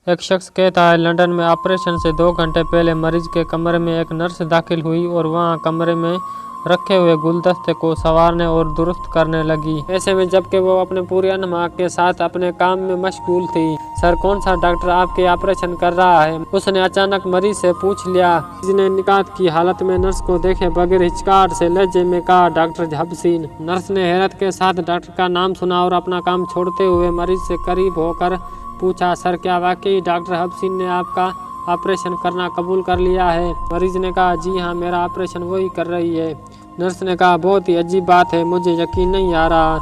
एक शख्स कहता है, लंदन में ऑपरेशन से 2 घंटे पहले मरीज के कमरे में एक नर्स दाखिल हुई और वहां कमरे में रखे हुए गुलदस्ते को संवारने और दुरुस्त करने लगी। ऐसे में जबकि वो अपने पूरे अनमा के साथ अपने काम में मशगूल थी। सर, कौन सा डॉक्टर आपके ऑपरेशन कर रहा है? उसने अचानक मरीज से पूछ लिया। मरीज ने निकात की हालत में नर्स को देखे बगैर हिचकाहट से लहजे में कहा, डॉक्टर हबसीन। नर्स ने हैरत के साथ डॉक्टर का नाम सुना और अपना काम छोड़ते हुए मरीज से करीब होकर पूछा, सर, क्या वाकई डॉक्टर हबसीन ने आपका ऑपरेशन करना कबूल कर लिया है? मरीज ने कहा, जी हाँ, मेरा ऑपरेशन वही कर रही है। नर्स ने कहा, बहुत ही अजीब बात है, मुझे यकीन नहीं आ रहा।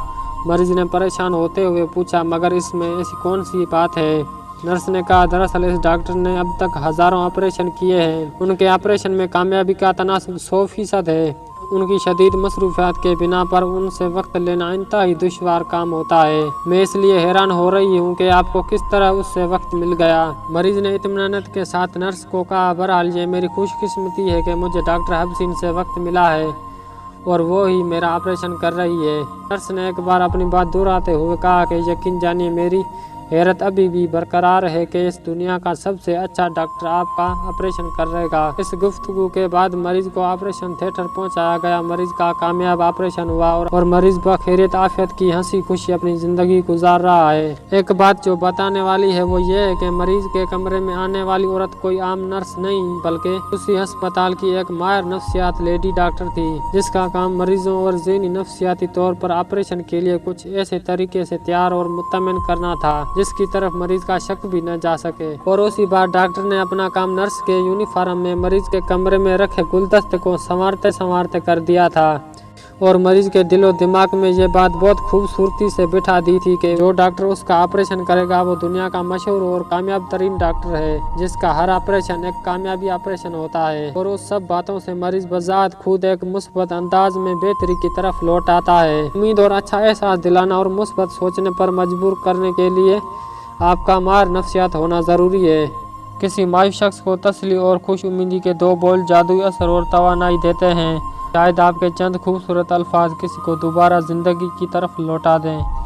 मरीज ने परेशान होते हुए पूछा, मगर इसमें ऐसी कौन सी बात है? नर्स ने कहा, दरअसल इस डॉक्टर ने अब तक हजारों ऑपरेशन किए हैं। उनके ऑपरेशन में कामयाबी का तनासब 100% है। उनकी शदीद मसरूफियात के बिना पर उनसे वक्त लेना इंतहाई दुश्वार काम होता है। मैं इसलिए हैरान हो रही हूँ कि आपको किस तरह उससे वक्त मिल गया। मरीज ने इत्मीनान के साथ नर्स को कहा, बहरहाल ये मेरी खुशकिस्मती है कि मुझे डॉक्टर हबसीन से वक्त मिला है और वो ही मेरा ऑपरेशन कर रही है। नर्स ने एक बार अपनी बात दोहराते हुए कहा कि यकीन जानिए, मेरी हैरत अभी भी बरकरार है कि इस दुनिया का सबसे अच्छा डॉक्टर आपका ऑपरेशन करेगा। इस गुफ्तगू के बाद मरीज को ऑपरेशन थिएटर पहुंचाया गया। मरीज का कामयाब ऑपरेशन हुआ और मरीज बखैरियत आफियत की हंसी खुशी अपनी जिंदगी गुजार रहा है। एक बात जो बताने वाली है वो ये है कि मरीज के कमरे में आने वाली औरत कोई आम नर्स नहीं बल्कि उसी अस्पताल की एक माहिर नफ्सियात लेडी डॉक्टर थी, जिसका काम मरीजों और ज़हनी नफ्सियाती तौर पर ऑपरेशन के लिए कुछ ऐसे तरीके से तैयार और मुतमिन करना था जिसकी तरफ मरीज का शक भी न जा सके। और उसी बार डॉक्टर ने अपना काम नर्स के यूनिफॉर्म में मरीज के कमरे में रखे गुलदस्ते को संवारते संवारते कर दिया था और मरीज के दिलो दिमाग में ये बात बहुत खूबसूरती से बिठा दी थी कि जो डॉक्टर उसका ऑपरेशन करेगा वो दुनिया का मशहूर और कामयाब तरीन डॉक्टर है, जिसका हर ऑपरेशन एक कामयाबी ऑपरेशन होता है। और उस सब बातों से मरीज बजात खुद एक मुस्बत अंदाज में बेहतरी की तरफ लौट आता है। उम्मीद और अच्छा एहसास दिलाना और मुस्बत सोचने पर मजबूर करने के लिए आपका माहिर नफ्सियात होना ज़रूरी है। किसी मायूस शख्स को तसल्ली और खुश उम्मीदी के 2 बोल जादुई असर और तवानाई देते हैं। शायद आपके चंद खूबसूरत अल्फाज किसी को दोबारा जिंदगी की तरफ लौटा दें।